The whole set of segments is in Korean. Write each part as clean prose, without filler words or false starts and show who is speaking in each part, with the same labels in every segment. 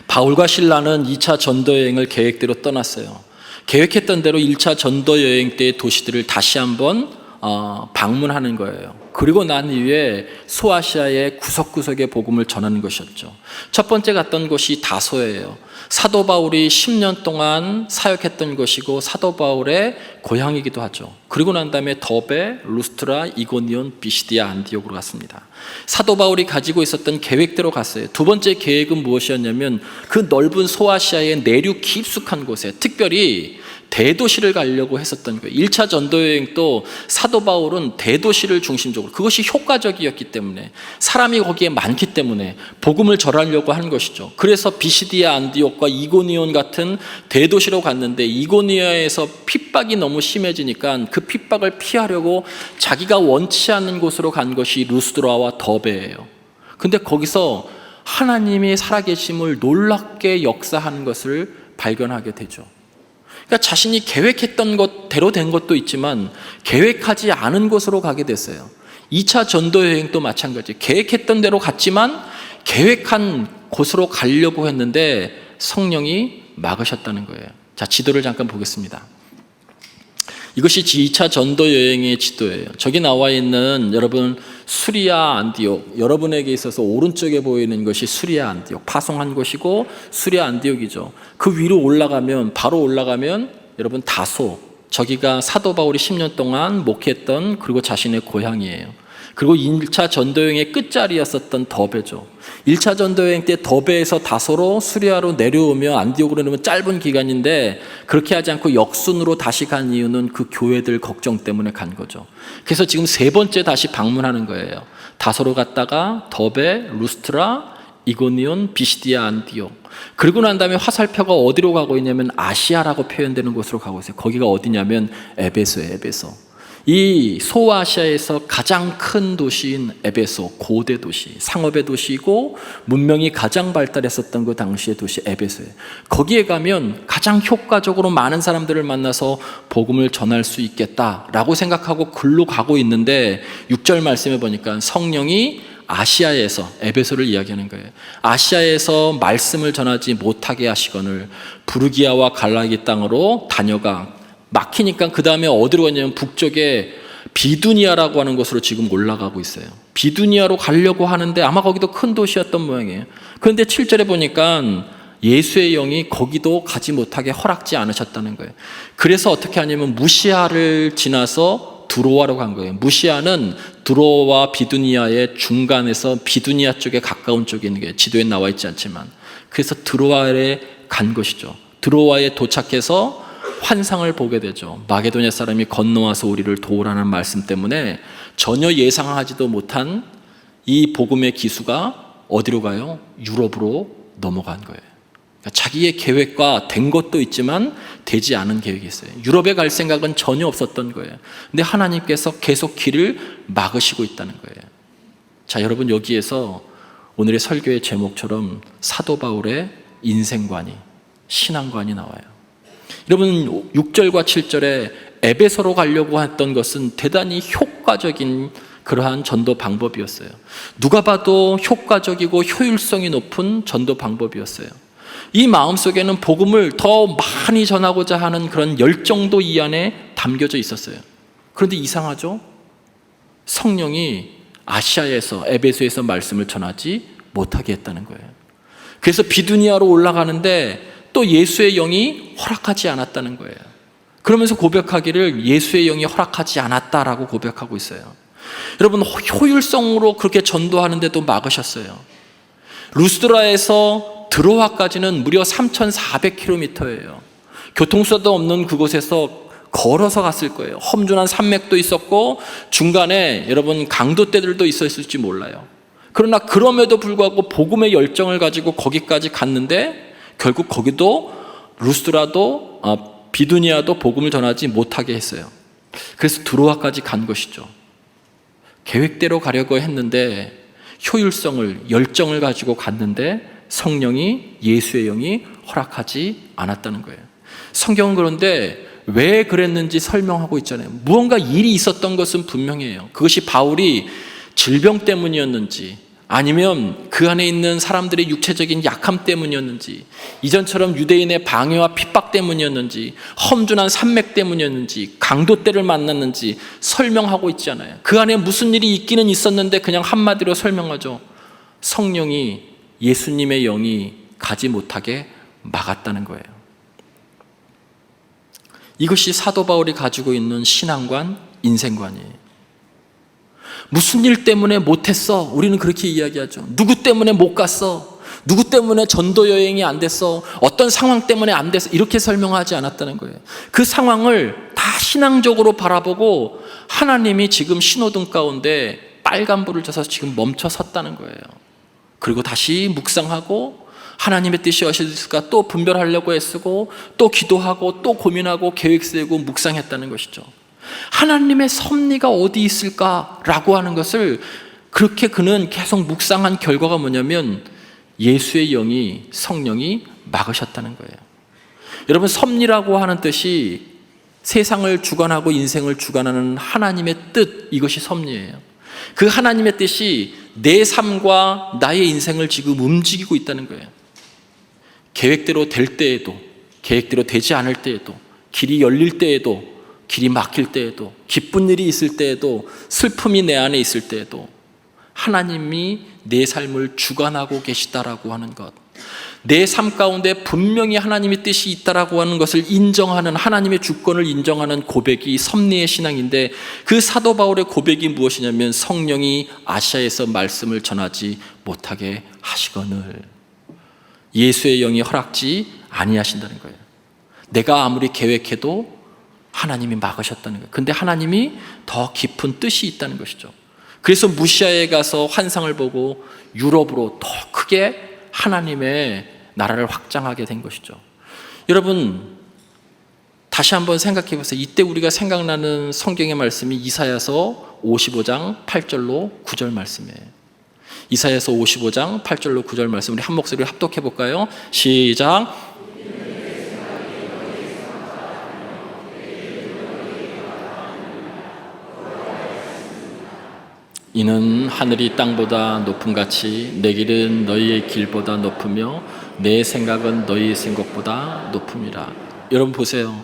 Speaker 1: 바울과 실라는 2차 전도 여행을 계획대로 떠났어요. 계획했던 대로 1차 전도 여행 때의 도시들을 다시 한번 방문하는 거예요. 그리고 난 이후에 소아시아의 구석구석의 복음을 전하는 것이었죠. 첫 번째 갔던 곳이 다소예요. 사도 바울이 10년 동안 사역했던 곳이고 사도 바울의 고향이기도 하죠. 그리고 난 다음에 더베, 루스트라, 이고니온, 비시디아, 안디옥으로 갔습니다. 사도 바울이 가지고 있었던 계획대로 갔어요. 두 번째 계획은 무엇이었냐면 그 넓은 소아시아의 내륙 깊숙한 곳에 특별히 대도시를 가려고 했었던 거예요. 1차 전도여행도 사도 바울은 대도시를 중심적으로, 그것이 효과적이었기 때문에, 사람이 거기에 많기 때문에 복음을 전하려고 한 것이죠. 그래서 비시디아, 안디옥과 이고니온 같은 대도시로 갔는데 이고니아에서 핍박이 너무 심해지니까 그 핍박을 피하려고 자기가 원치 않는 곳으로 간 것이 루스드라와 더베예요. 근데 거기서 하나님이 살아계심을 놀랍게 역사하는 것을 발견하게 되죠. 그러니까 자신이 계획했던 것대로 된 것도 있지만 계획하지 않은 곳으로 가게 됐어요. 2차 전도 여행도 마찬가지. 계획했던 대로 갔지만 계획한 곳으로 가려고 했는데 성령이 막으셨다는 거예요. 자, 지도를 잠깐 보겠습니다. 이것이 2차 전도 여행의 지도예요. 저기 나와 있는 여러분 수리아 안디옥, 여러분에게 있어서 오른쪽에 보이는 것이 수리아 안디옥, 파송한 곳이고 수리아 안디옥이죠. 그 위로 올라가면, 바로 올라가면 여러분 다소, 저기가 사도 바울이 10년 동안 목회했던, 그리고 자신의 고향이에요. 그리고 1차 전도여행의 끝자리였었던 더베죠. 1차 전도여행 때 더베에서 다소로 수리아로 내려오며 안디옥으로 내려오면 짧은 기간인데, 그렇게 하지 않고 역순으로 다시 간 이유는 그 교회들 걱정 때문에 간 거죠. 그래서 지금 세 번째 다시 방문하는 거예요. 다소로 갔다가 더베, 루스트라, 이고니온, 비시디아, 안디옥. 그리고 난 다음에 화살표가 어디로 가고 있냐면 아시아라고 표현되는 곳으로 가고 있어요. 거기가 어디냐면 에베소예요. 에베소. 이 소아시아에서 가장 큰 도시인 에베소, 고대 도시, 상업의 도시이고 문명이 가장 발달했었던 그 당시의 도시 에베소예요. 거기에 가면 가장 효과적으로 많은 사람들을 만나서 복음을 전할 수 있겠다라고 생각하고 글로 가고 있는데 6절 말씀해 보니까 성령이 아시아에서, 에베소를 이야기하는 거예요. 아시아에서 말씀을 전하지 못하게 하시거늘 부르기아와 갈라기 땅으로 다녀가. 막히니까 그 다음에 어디로 갔냐면 북쪽에 비두니아라고 하는 곳으로 지금 올라가고 있어요. 비두니아로 가려고 하는데 아마 거기도 큰 도시였던 모양이에요. 그런데 7절에 보니까 예수의 영이 거기도 가지 못하게 허락지 않으셨다는 거예요. 그래서 어떻게 하냐면 무시아를 지나서 두로아로 간 거예요. 무시아는 두로아와 비두니아의 중간에서 비두니아 쪽에 가까운 쪽에 있는 게 지도에 나와 있지 않지만, 그래서 두로아에 간 것이죠. 두로아에 도착해서 환상을 보게 되죠. 마게도냐 사람이 건너와서 우리를 도우라는 말씀 때문에 전혀 예상하지도 못한 이 복음의 기수가 어디로 가요? 유럽으로 넘어간 거예요. 그러니까 자기의 계획과 된 것도 있지만 되지 않은 계획이 있어요. 유럽에 갈 생각은 전혀 없었던 거예요. 근데 하나님께서 계속 길을 막으시고 있다는 거예요. 자, 여러분, 여기에서 오늘의 설교의 제목처럼 사도 바울의 인생관이, 신앙관이 나와요. 여러분, 6절과 7절에 에베소로 가려고 했던 것은 대단히 효과적인 그러한 전도 방법이었어요. 누가 봐도 효과적이고 효율성이 높은 전도 방법이었어요. 이 마음속에는 복음을 더 많이 전하고자 하는 그런 열정도 이 안에 담겨져 있었어요. 그런데 이상하죠? 성령이 아시아에서, 에베소에서 말씀을 전하지 못하게 했다는 거예요. 그래서 비두니아로 올라가는데 또 예수의 영이 허락하지 않았다는 거예요. 그러면서 고백하기를 예수의 영이 허락하지 않았다라고 고백하고 있어요. 여러분, 효율성으로 그렇게 전도하는데도 막으셨어요. 루스드라에서 드로아까지는 무려 3,400km예요. 교통수단도 없는 그곳에서 걸어서 갔을 거예요. 험준한 산맥도 있었고 중간에 여러분 강도떼들도 있었을지 몰라요. 그러나 그럼에도 불구하고 복음의 열정을 가지고 거기까지 갔는데 결국 거기도 루스드라도 비두니아도 복음을 전하지 못하게 했어요. 그래서 드로아까지 간 것이죠. 계획대로 가려고 했는데 효율성을, 열정을 가지고 갔는데 성령이, 예수의 영이 허락하지 않았다는 거예요. 성경은 그런데 왜 그랬는지 설명하고 있잖아요. 무언가 일이 있었던 것은 분명해요. 그것이 바울이 질병 때문이었는지 아니면 그 안에 있는 사람들의 육체적인 약함 때문이었는지, 이전처럼 유대인의 방해와 핍박 때문이었는지, 험준한 산맥 때문이었는지, 강도떼를 만났는지 설명하고 있지 않아요. 그 안에 무슨 일이 있기는 있었는데 그냥 한마디로 설명하죠. 성령이, 예수님의 영이 가지 못하게 막았다는 거예요. 이것이 사도 바울이 가지고 있는 신앙관, 인생관이에요. 무슨 일 때문에 못했어? 우리는 그렇게 이야기하죠. 누구 때문에 못 갔어? 누구 때문에 전도 여행이 안 됐어? 어떤 상황 때문에 안 됐어? 이렇게 설명하지 않았다는 거예요. 그 상황을 다 신앙적으로 바라보고 하나님이 지금 신호등 가운데 빨간불을 켜서 지금 멈춰 섰다는 거예요. 그리고 다시 묵상하고 하나님의 뜻이 어디있을까 또 분별하려고 애쓰고 또 기도하고 또 고민하고 계획 세우고 묵상했다는 것이죠. 하나님의 섭리가 어디 있을까라고 하는 것을 그렇게 그는 계속 묵상한 결과가 뭐냐면 예수의 영이, 성령이 막으셨다는 거예요. 여러분, 섭리라고 하는 뜻이 세상을 주관하고 인생을 주관하는 하나님의 뜻, 이것이 섭리예요. 그 하나님의 뜻이 내 삶과 나의 인생을 지금 움직이고 있다는 거예요. 계획대로 될 때에도, 계획대로 되지 않을 때에도, 길이 열릴 때에도, 길이 막힐 때에도, 기쁜 일이 있을 때에도, 슬픔이 내 안에 있을 때에도 하나님이 내 삶을 주관하고 계시다라고 하는 것, 내 삶 가운데 분명히 하나님의 뜻이 있다라고 하는 것을 인정하는, 하나님의 주권을 인정하는 고백이 섭리의 신앙인데, 그 사도 바울의 고백이 무엇이냐면 성령이 아시아에서 말씀을 전하지 못하게 하시거늘 예수의 영이 허락지 아니하신다는 거예요. 내가 아무리 계획해도 하나님이 막으셨다는 거예요. 근데 하나님이 더 깊은 뜻이 있다는 것이죠. 그래서 무시아에 가서 환상을 보고 유럽으로 더 크게 하나님의 나라를 확장하게 된 것이죠. 여러분, 다시 한번 생각해 보세요. 이때 우리가 생각나는 성경의 말씀이 이사야서 55장 8절로 9절 말씀이에요. 이사야서 55장 8절로 9절 말씀, 우리 한 목소리로 합독해 볼까요? 시작. 이는 하늘이 땅보다 높음같이 내 길은 너희의 길보다 높으며 내 생각은 너희의 생각보다 높음이라. 여러분 보세요.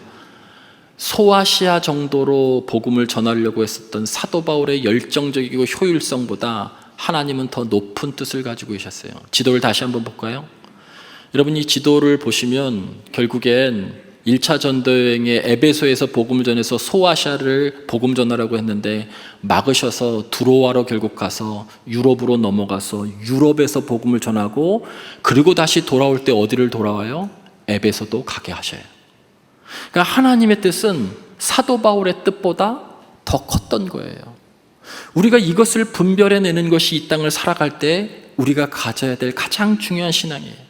Speaker 1: 소아시아 정도로 복음을 전하려고 했었던 사도 바울의 열정적이고 효율성보다 하나님은 더 높은 뜻을 가지고 계셨어요. 지도를 다시 한번 볼까요? 여러분, 이 지도를 보시면 결국엔 1차 전도여행에 에베소에서 복음을 전해서 소아시아를 복음 전하라고 했는데 막으셔서 두로와로 결국 가서 유럽으로 넘어가서 유럽에서 복음을 전하고, 그리고 다시 돌아올 때 어디를 돌아와요? 에베소도 가게 하셔요. 그러니까 하나님의 뜻은 사도 바울의 뜻보다 더 컸던 거예요. 우리가 이것을 분별해내는 것이 이 땅을 살아갈 때 우리가 가져야 될 가장 중요한 신앙이에요.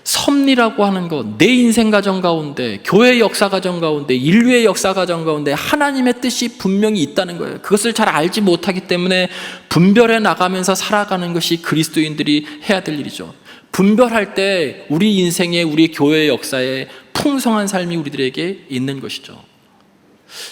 Speaker 1: 섭리라고 하는 것, 내 인생 과정 가운데, 교회의 역사 과정 가운데, 인류의 역사 과정 가운데 하나님의 뜻이 분명히 있다는 거예요. 그것을 잘 알지 못하기 때문에 분별해 나가면서 살아가는 것이 그리스도인들이 해야 될 일이죠. 분별할 때 우리 인생에, 우리 교회의 역사에 풍성한 삶이 우리들에게 있는 것이죠.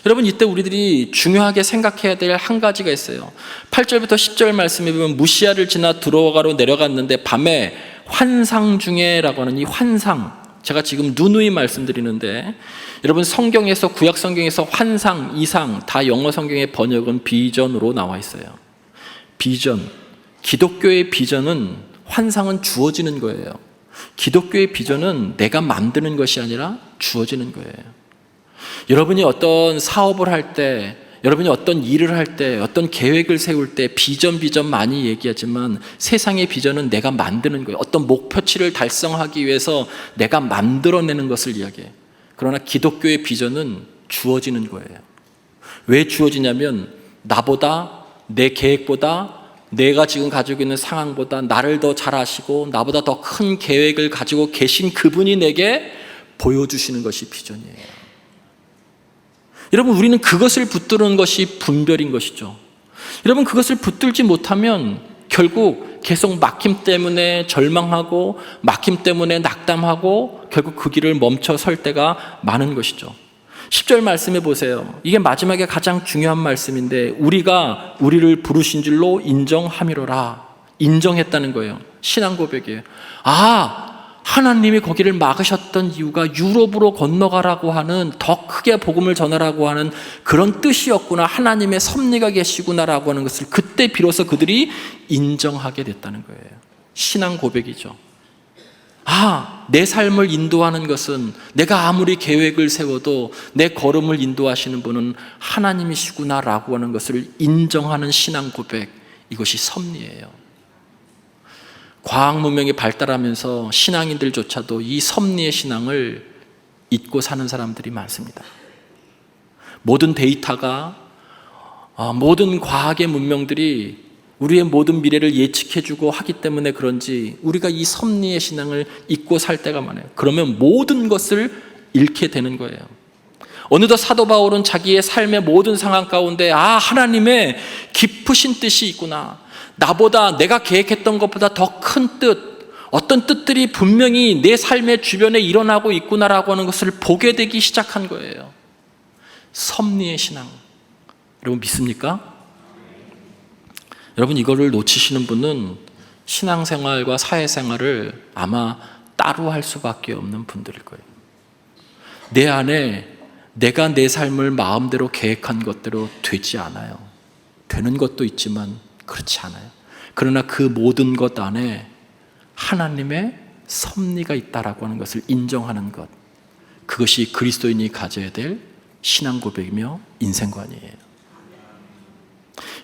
Speaker 1: 여러분, 이때 우리들이 중요하게 생각해야 될 한 가지가 있어요. 8절부터 10절 말씀에 보면 무시아를 지나 드로아가로 내려갔는데 밤에 환상 중에라고 하는 이 환상, 제가 지금 누누이 말씀드리는데, 여러분 성경에서, 구약 성경에서 환상, 이상 다 영어 성경의 번역은 비전으로 나와 있어요. 비전, 기독교의 비전은, 환상은 주어지는 거예요. 기독교의 비전은 내가 만드는 것이 아니라 주어지는 거예요. 여러분이 어떤 사업을 할 때, 여러분이 어떤 일을 할 때, 어떤 계획을 세울 때 비전 많이 얘기하지만 세상의 비전은 내가 만드는 거예요. 어떤 목표치를 달성하기 위해서 내가 만들어내는 것을 이야기해요. 그러나 기독교의 비전은 주어지는 거예요. 왜 주어지냐면 나보다, 내 계획보다, 내가 지금 가지고 있는 상황보다 나를 더 잘 아시고 나보다 더 큰 계획을 가지고 계신 그분이 내게 보여주시는 것이 비전이에요. 여러분, 우리는 그것을 붙드는 것이 분별인 것이죠. 여러분, 그것을 붙들지 못하면 결국 계속 막힘 때문에 절망하고 막힘 때문에 낙담하고 결국 그 길을 멈춰 설 때가 많은 것이죠. 10절 말씀해 보세요. 이게 마지막에 가장 중요한 말씀인데, 우리가 우리를 부르신 줄로 인정함이로라. 인정했다는 거예요. 신앙 고백이에요. 하나님이 거기를 막으셨던 이유가 유럽으로 건너가라고 하는, 더 크게 복음을 전하라고 하는 그런 뜻이었구나, 하나님의 섭리가 계시구나라고 하는 것을 그때 비로소 그들이 인정하게 됐다는 거예요. 신앙 고백이죠. 내 삶을 인도하는 것은, 내가 아무리 계획을 세워도 내 걸음을 인도하시는 분은 하나님이시구나라고 하는 것을 인정하는 신앙 고백, 이것이 섭리예요. 과학 문명이 발달하면서 신앙인들조차도 이 섭리의 신앙을 잊고 사는 사람들이 많습니다. 모든 데이터가, 모든 과학의 문명들이 우리의 모든 미래를 예측해주고 하기 때문에 그런지 우리가 이 섭리의 신앙을 잊고 살 때가 많아요. 그러면 모든 것을 잃게 되는 거예요. 어느덧 사도 바울은 자기의 삶의 모든 상황 가운데 하나님의 깊으신 뜻이 있구나, 나보다, 내가 계획했던 것보다 더 큰 뜻, 어떤 뜻들이 분명히 내 삶의 주변에 일어나고 있구나라고 하는 것을 보게 되기 시작한 거예요. 섭리의 신앙. 여러분 믿습니까? 여러분, 이거를 놓치시는 분은 신앙생활과 사회생활을 아마 따로 할 수밖에 없는 분들일 거예요. 내 안에 내가 내 삶을 마음대로 계획한 것대로 되지 않아요. 되는 것도 있지만 그렇지 않아요. 그러나 그 모든 것 안에 하나님의 섭리가 있다라고 하는 것을 인정하는 것, 그것이 그리스도인이 가져야 될 신앙 고백이며 인생관이에요.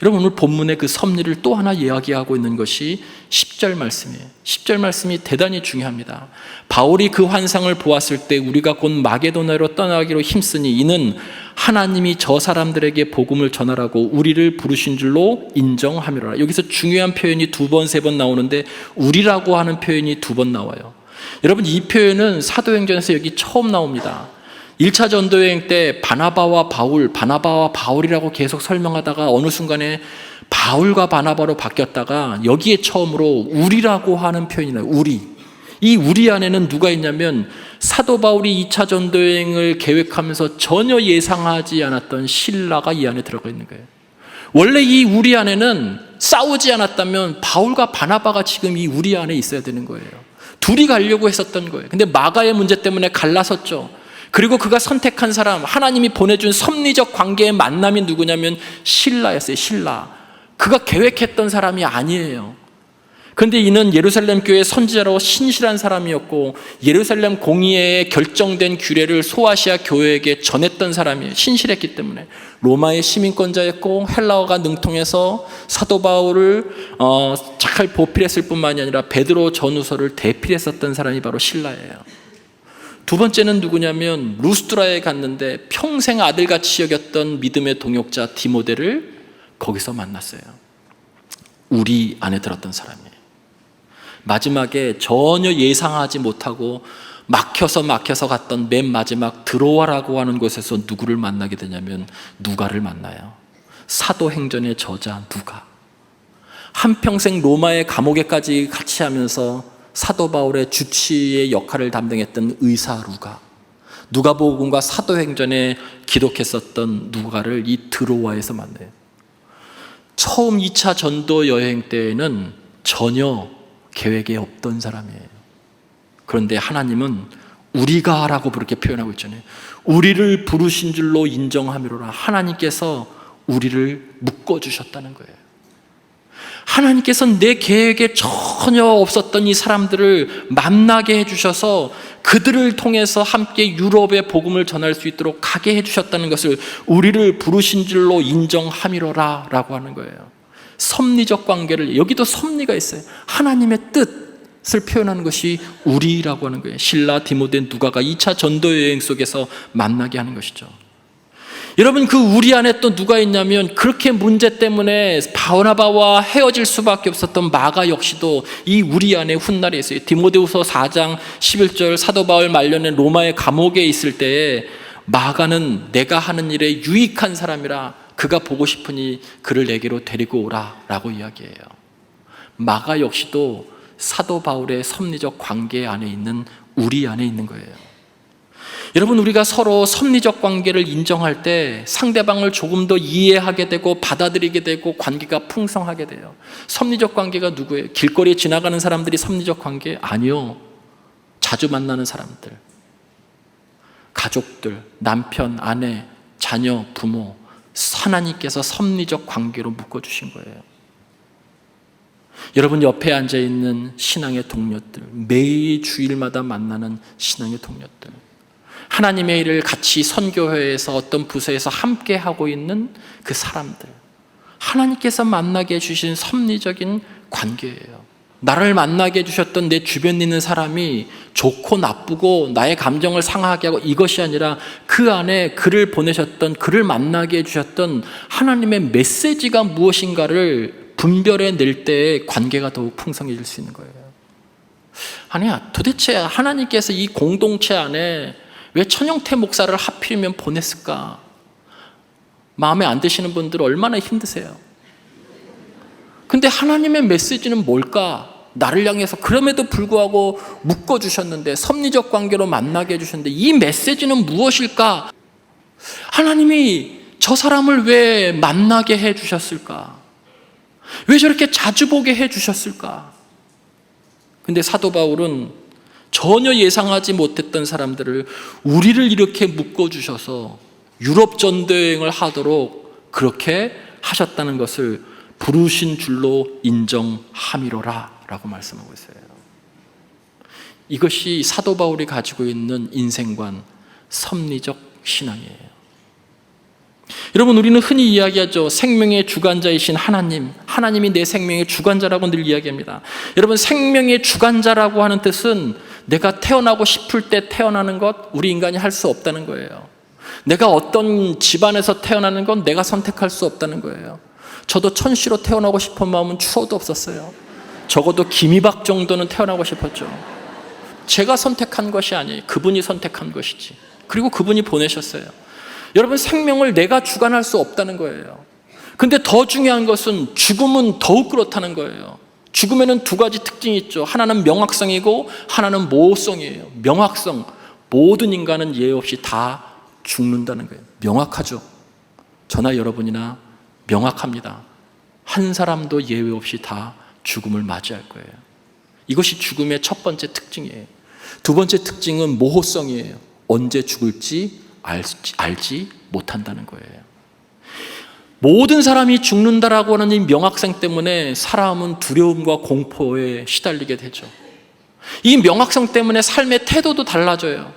Speaker 1: 여러분, 오늘 본문의 그 섭리를 또 하나 이야기하고 있는 것이 10절 말씀이에요. 10절 말씀이 대단히 중요합니다. 바울이 그 환상을 보았을 때 우리가 곧 마게도냐로 떠나기로 힘쓰니 이는 하나님이 저 사람들에게 복음을 전하라고 우리를 부르신 줄로 인정함이로라. 여기서 중요한 표현이 2번, 3번 나오는데 우리라고 하는 표현이 2번 나와요. 여러분, 이 표현은 사도행전에서 여기 처음 나옵니다. 1차 전도여행 때 바나바와 바울이라고 계속 설명하다가 어느 순간에 바울과 바나바로 바뀌었다가 여기에 처음으로 우리라고 하는 표현이 나요. 이 우리 안에는 누가 있냐면 사도 바울이 2차 전도여행을 계획하면서 전혀 예상하지 않았던 신라가 이 안에 들어가 있는 거예요. 원래 이 우리 안에는 싸우지 않았다면 바울과 바나바가 지금 이 우리 안에 있어야 되는 거예요. 둘이 가려고 했었던 거예요. 근데 마가의 문제 때문에 갈라섰죠. 그리고 그가 선택한 사람, 하나님이 보내준 섭리적 관계의 만남이 누구냐면 신라였어요. 신라. 그가 계획했던 사람이 아니에요. 그런데 이는 예루살렘 교회의 선지자로 신실한 사람이었고 예루살렘 공의회에 결정된 규례를 소아시아 교회에게 전했던 사람이에요. 신실했기 때문에. 로마의 시민권자였고 헬라어가 능통해서 사도 바울을 잘 보필했을 뿐만이 아니라 베드로 전후서를 대필했었던 사람이 바로 신라예요. 두 번째는 누구냐면 루스드라에 갔는데 평생 아들같이 여겼던 믿음의 동역자 디모데를 거기서 만났어요. 우리 안에 들었던 사람이에요. 마지막에 전혀 예상하지 못하고 막혀서 갔던 맨 마지막 드로아라고 하는 곳에서 누구를 만나게 되냐면 누가를 만나요. 사도행전의 저자 누가. 한평생 로마의 감옥에까지 같이 하면서 사도 바울의 주치의 역할을 담당했던 의사 누가복음과 사도행전에 기록했었던 누가를 이 드로아에서 만나요. 처음 2차 전도 여행 때에는 전혀 계획에 없던 사람이에요. 그런데 하나님은 우리가라고 그렇게 표현하고 있잖아요. 우리를 부르신 줄로 인정함이로라. 하나님께서 우리를 묶어주셨다는 거예요. 하나님께서 내 계획에 전혀 없었던 이 사람들을 만나게 해주셔서 그들을 통해서 함께 유럽의 복음을 전할 수 있도록 가게 해주셨다는 것을 우리를 부르신 줄로 인정함이로라 라고 하는 거예요. 섭리적 관계를, 여기도 섭리가 있어요. 하나님의 뜻을 표현하는 것이 우리라고 하는 거예요. 신라, 디모데, 누가가 2차 전도 여행 속에서 만나게 하는 것이죠. 여러분, 그 우리 안에 또 누가 있냐면 그렇게 문제 때문에 바나바와 헤어질 수밖에 없었던 마가 역시도 이 우리 안에 훗날이 있어요. 디모데후서 4장 11절 사도 바울 말년에 로마의 감옥에 있을 때에 마가는 내가 하는 일에 유익한 사람이라 그가 보고 싶으니 그를 내게로 데리고 오라 라고 이야기해요. 마가 역시도 사도 바울의 섭리적 관계 안에 있는 우리 안에 있는 거예요. 여러분, 우리가 서로 섭리적 관계를 인정할 때 상대방을 조금 더 이해하게 되고 받아들이게 되고 관계가 풍성하게 돼요. 섭리적 관계가 누구예요? 길거리에 지나가는 사람들이 섭리적 관계? 아니요. 자주 만나는 사람들, 가족들, 남편, 아내, 자녀, 부모, 하나님께서 섭리적 관계로 묶어주신 거예요. 여러분 옆에 앉아있는 신앙의 동료들, 매일 주일마다 만나는 신앙의 동료들, 하나님의 일을 같이 선교회에서 어떤 부서에서 함께 하고 있는 그 사람들, 하나님께서 만나게 해주신 섭리적인 관계예요. 나를 만나게 해주셨던 내 주변에 있는 사람이 좋고 나쁘고 나의 감정을 상하게 하고 이것이 아니라 그 안에 그를 보내셨던, 그를 만나게 해주셨던 하나님의 메시지가 무엇인가를 분별해낼 때 관계가 더욱 풍성해질 수 있는 거예요. 아니야, 도대체 하나님께서 이 공동체 안에 왜 천영태 목사를 하필이면 보냈을까? 마음에 안 드시는 분들 얼마나 힘드세요? 근데 하나님의 메시지는 뭘까? 나를 향해서 그럼에도 불구하고 묶어주셨는데, 섭리적 관계로 만나게 해주셨는데 이 메시지는 무엇일까? 하나님이 저 사람을 왜 만나게 해주셨을까? 왜 저렇게 자주 보게 해주셨을까? 근데 사도 바울은 전혀 예상하지 못했던 사람들을, 우리를 이렇게 묶어주셔서 유럽 전도여행을 하도록 그렇게 하셨다는 것을 부르신 줄로 인정함이로라 라고 말씀하고 있어요. 이것이 사도 바울이 가지고 있는 인생관, 섭리적 신앙이에요. 여러분, 우리는 흔히 이야기하죠. 생명의 주관자이신 하나님, 하나님이 내 생명의 주관자라고 늘 이야기합니다. 여러분, 생명의 주관자라고 하는 뜻은 내가 태어나고 싶을 때 태어나는 것, 우리 인간이 할 수 없다는 거예요. 내가 어떤 집안에서 태어나는 건 내가 선택할 수 없다는 거예요. 저도 천씨로 태어나고 싶은 마음은 추워도 없었어요. 적어도 김이박 정도는 태어나고 싶었죠. 제가 선택한 것이 아니에요. 그분이 선택한 것이지. 그리고 그분이 보내셨어요. 여러분, 생명을 내가 주관할 수 없다는 거예요. 근데 더 중요한 것은 죽음은 더욱 그렇다는 거예요. 죽음에는 두 가지 특징이 있죠. 하나는 명확성이고 하나는 모호성이에요. 명확성, 모든 인간은 예외 없이 다 죽는다는 거예요. 명확하죠. 저나 여러분이나 명확합니다. 한 사람도 예외 없이 다 죽음을 맞이할 거예요. 이것이 죽음의 첫 번째 특징이에요. 두 번째 특징은 모호성이에요. 언제 죽을지 알지 못한다는 거예요. 모든 사람이 죽는다라고 하는 이 명확성 때문에 사람은 두려움과 공포에 시달리게 되죠. 이 명확성 때문에 삶의 태도도 달라져요.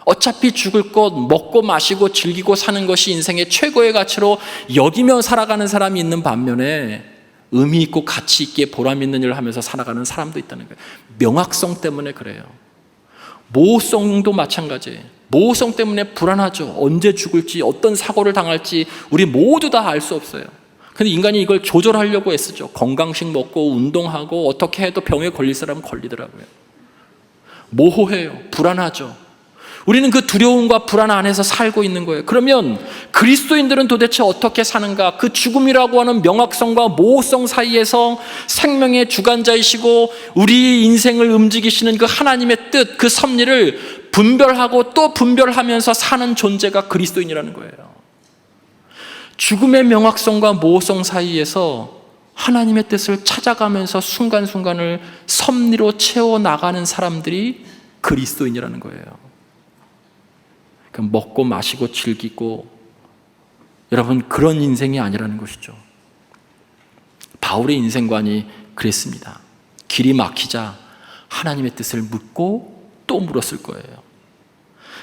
Speaker 1: 어차피 죽을 것, 먹고 마시고 즐기고 사는 것이 인생의 최고의 가치로 여기며 살아가는 사람이 있는 반면에 의미 있고 가치 있게 보람 있는 일을 하면서 살아가는 사람도 있다는 거예요. 명확성 때문에 그래요. 모호성도 마찬가지예요. 모호성 때문에 불안하죠. 언제 죽을지, 어떤 사고를 당할지 우리 모두 다 알 수 없어요. 근데 인간이 이걸 조절하려고 애쓰죠. 건강식 먹고 운동하고 어떻게 해도 병에 걸릴 사람은 걸리더라고요. 모호해요. 불안하죠. 우리는 그 두려움과 불안 안에서 살고 있는 거예요. 그러면 그리스도인들은 도대체 어떻게 사는가? 그 죽음이라고 하는 명확성과 모호성 사이에서 생명의 주관자이시고 우리 인생을 움직이시는 그 하나님의 뜻, 그 섭리를 분별하고 또 분별하면서 사는 존재가 그리스도인이라는 거예요. 죽음의 명확성과 모호성 사이에서 하나님의 뜻을 찾아가면서 순간순간을 섭리로 채워나가는 사람들이 그리스도인이라는 거예요. 먹고 마시고 즐기고, 여러분, 그런 인생이 아니라는 것이죠. 바울의 인생관이 그랬습니다. 길이 막히자 하나님의 뜻을 묻고 또 물었을 거예요.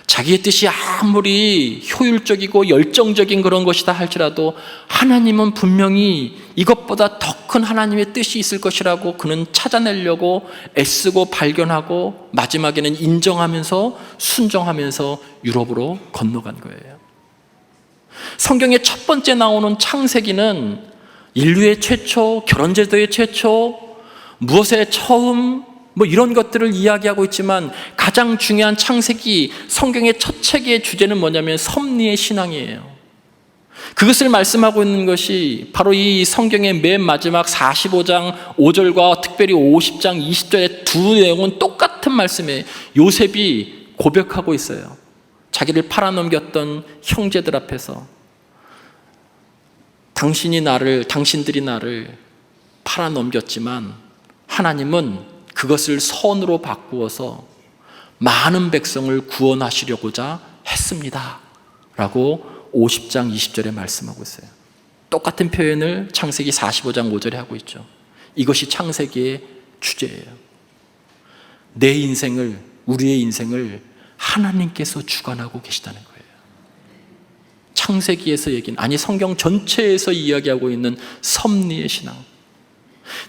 Speaker 1: 자기의 뜻이 아무리 효율적이고 열정적인 그런 것이다 할지라도 하나님은 분명히 이것보다 더 큰 하나님의 뜻이 있을 것이라고 그는 찾아내려고 애쓰고 발견하고 마지막에는 인정하면서 순종하면서 유럽으로 건너간 거예요. 성경의 첫 번째 나오는 창세기는 인류의 최초, 결혼제도의 최초, 무엇의 처음, 이런 것들을 이야기하고 있지만 가장 중요한 창세기, 성경의 첫 책의 주제는 뭐냐면 섭리의 신앙이에요. 그것을 말씀하고 있는 것이 바로 이 성경의 맨 마지막 45장 5절과 특별히 50장 20절의 두 내용은 똑같은 말씀이에요. 요셉이 고백하고 있어요. 자기를 팔아넘겼던 형제들 앞에서 당신들이 나를 팔아넘겼지만 하나님은 그것을 선으로 바꾸어서 많은 백성을 구원하시려고자 했습니다 라고 50장 20절에 말씀하고 있어요. 똑같은 표현을 창세기 45장 5절에 하고 있죠. 이것이 창세기의 주제예요. 내 인생을, 우리의 인생을 하나님께서 주관하고 계시다는 거예요. 창세기에서 성경 전체에서 이야기하고 있는 섭리의 신앙.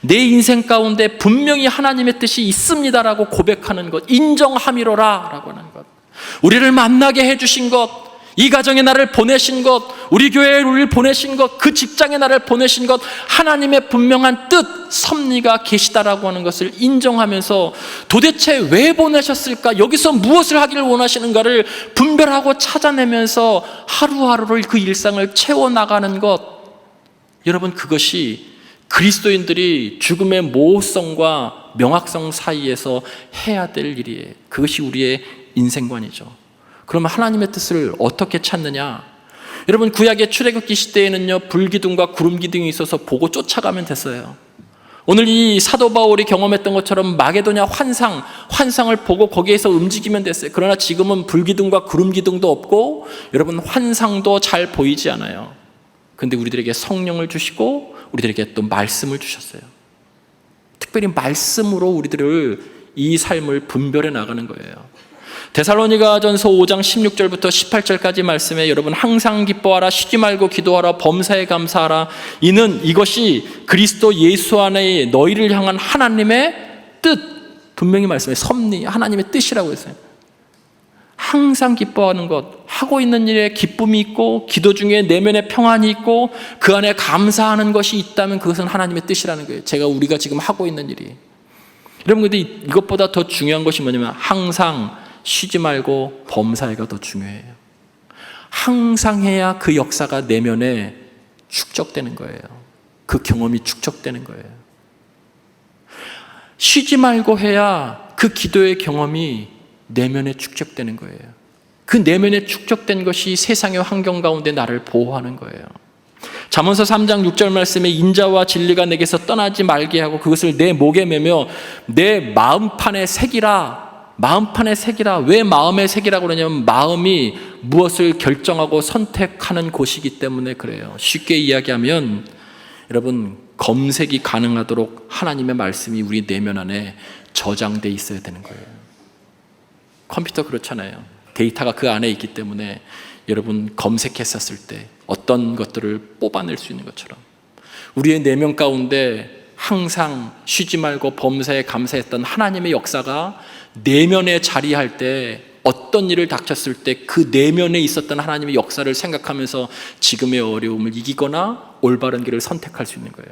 Speaker 1: 내 인생 가운데 분명히 하나님의 뜻이 있습니다라고 고백하는 것, 인정함이로라 라고 하는 것, 우리를 만나게 해주신 것, 이 가정에 나를 보내신 것, 우리 교회에 우리를 보내신 것, 그 직장에 나를 보내신 것, 하나님의 분명한 뜻, 섭리가 계시다라고 하는 것을 인정하면서 도대체 왜 보내셨을까, 여기서 무엇을 하기를 원하시는가를 분별하고 찾아내면서 하루하루를 그 일상을 채워나가는 것, 여러분, 그것이 그리스도인들이 죽음의 모호성과 명확성 사이에서 해야 될 일이에요. 그것이 우리의 인생관이죠. 그러면 하나님의 뜻을 어떻게 찾느냐? 여러분, 구약의 출애굽기 시대에는요, 불기둥과 구름기둥이 있어서 보고 쫓아가면 됐어요. 오늘 이 사도 바울이 경험했던 것처럼 마게도냐 환상을 보고 거기에서 움직이면 됐어요. 그러나 지금은 불기둥과 구름기둥도 없고 여러분, 환상도 잘 보이지 않아요. 그런데 우리들에게 성령을 주시고 우리들에게 또 말씀을 주셨어요. 특별히 말씀으로 우리들을 이 삶을 분별해 나가는 거예요. 데살로니가전서 5장 16절부터 18절까지 말씀에 여러분, 항상 기뻐하라, 쉬지 말고 기도하라, 범사에 감사하라, 이것이 그리스도 예수 안에 너희를 향한 하나님의 뜻, 분명히 말씀해, 섭리, 하나님의 뜻이라고 했어요. 항상 기뻐하는 것, 하고 있는 일에 기쁨이 있고 기도 중에 내면에 평안이 있고 그 안에 감사하는 것이 있다면 그것은 하나님의 뜻이라는 거예요. 우리가 지금 하고 있는 일이. 여러분, 근데 이것보다 더 중요한 것이 뭐냐면 항상 쉬지 말고 범사에가 더 중요해요. 항상 해야 그 역사가 내면에 축적되는 거예요. 그 경험이 축적되는 거예요. 쉬지 말고 해야 그 기도의 경험이 내면에 축적되는 거예요. 그 내면에 축적된 것이 세상의 환경 가운데 나를 보호하는 거예요. 잠언서 3장 6절 말씀에 인자와 진리가 내게서 떠나지 말게 하고 그것을 내 목에 매며 내 마음판에 새기라. 마음판에 새기라. 왜 마음에 새기라고 그러냐면 마음이 무엇을 결정하고 선택하는 곳이기 때문에 그래요. 쉽게 이야기하면 여러분, 검색이 가능하도록 하나님의 말씀이 우리 내면 안에 저장돼 있어야 되는 거예요. 컴퓨터 그렇잖아요. 데이터가 그 안에 있기 때문에 여러분, 검색했었을 때 어떤 것들을 뽑아낼 수 있는 것처럼 우리의 내면 가운데 항상 쉬지 말고 범사에 감사했던 하나님의 역사가 내면에 자리할 때 어떤 일을 닥쳤을 때 그 내면에 있었던 하나님의 역사를 생각하면서 지금의 어려움을 이기거나 올바른 길을 선택할 수 있는 거예요.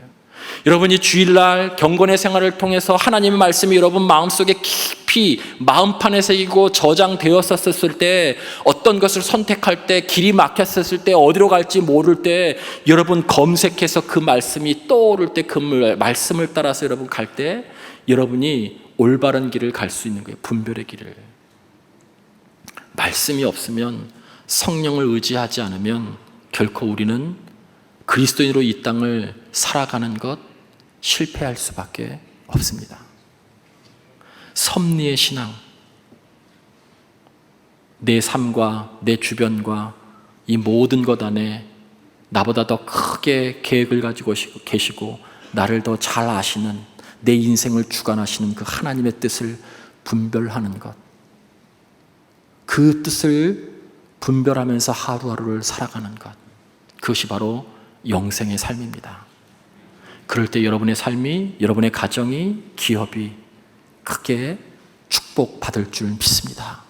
Speaker 1: 여러분이 주일날 경건의 생활을 통해서 하나님의 말씀이 여러분 마음속에 깊이 마음판에 새기고 저장되었었을 때 어떤 것을 선택할 때 길이 막혔었을 때 어디로 갈지 모를 때 여러분 검색해서 그 말씀이 떠오를 때 그 말씀을 따라서 여러분 갈 때 여러분이 올바른 길을 갈 수 있는 거예요. 분별의 길을. 말씀이 없으면, 성령을 의지하지 않으면 결코 우리는 그리스도인으로 이 땅을 살아가는 것 실패할 수밖에 없습니다. 섭리의 신앙, 내 삶과 내 주변과 이 모든 것 안에 나보다 더 크게 계획을 가지고 계시고 나를 더 잘 아시는, 내 인생을 주관하시는 그 하나님의 뜻을 분별하는 것, 그 뜻을 분별하면서 하루하루를 살아가는 것, 그것이 바로 영생의 삶입니다. 그럴 때 여러분의 삶이, 여러분의 가정이, 기업이 크게 축복받을 줄 믿습니다.